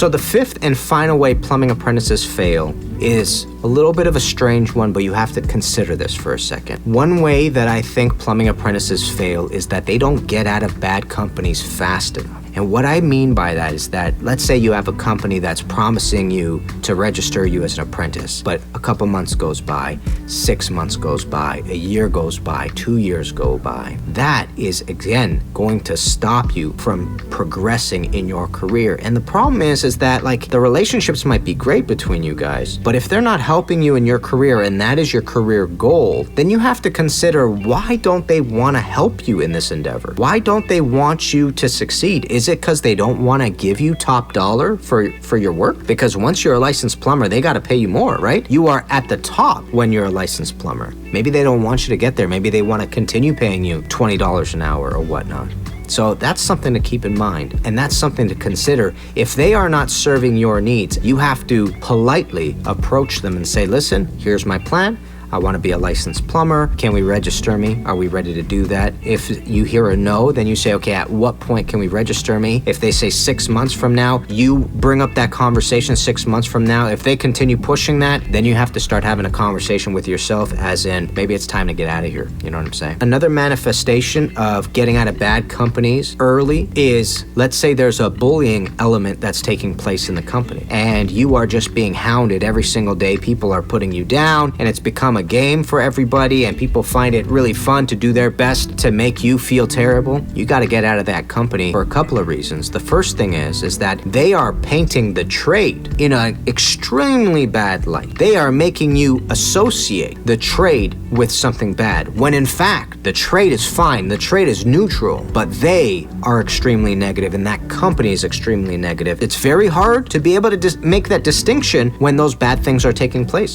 So the fifth and final way plumbing apprentices fail is a little bit of a strange one, but you have to consider this for a second. One way that I think plumbing apprentices fail is that they don't get out of bad companies fast enough. And what I mean by that is that, let's say you have a company that's promising you to register you as an apprentice, but a couple months goes by, 6 months goes by, a year goes by, 2 years go by. That is, again, going to stop you from progressing in your career. And the problem is that, like, the relationships might be great between you guys, but if they're not helping you in your career and that is your career goal, then you have to consider, why don't they want to help you in this endeavor? Why don't they want you to succeed? Is it because they don't want to give you top dollar for your work? Because once you're a licensed plumber, they got to pay you more, right? You are at the top when you're a licensed plumber. Maybe they don't want you to get there. Maybe they want to continue paying you $20 an hour or whatnot. So that's something to keep in mind, and that's something to consider. If they are not serving your needs, you have to politely approach them and say, listen, here's my plan. I want to be a licensed plumber. Can we register me? Are we ready to do that? If you hear a no, then you say, okay, at what point can we register me? If they say 6 months from now, you bring up that conversation 6 months from now. If they continue pushing that, then you have to start having a conversation with yourself, as in, maybe it's time to get out of here. You know what I'm saying? Another manifestation of getting out of bad companies early is, let's say there's a bullying element that's taking place in the company, and you are just being hounded every single day. People are putting you down, and it's become a game for everybody, and people find it really fun to do their best to make you feel terrible. You got to get out of that company for a couple of reasons. The first thing is that they are painting the trade in an extremely bad light. They are making you associate the trade with something bad, when in fact, the trade is fine, the trade is neutral, but they are extremely negative, and that company is extremely negative. It's very hard to be able to make that distinction when those bad things are taking place.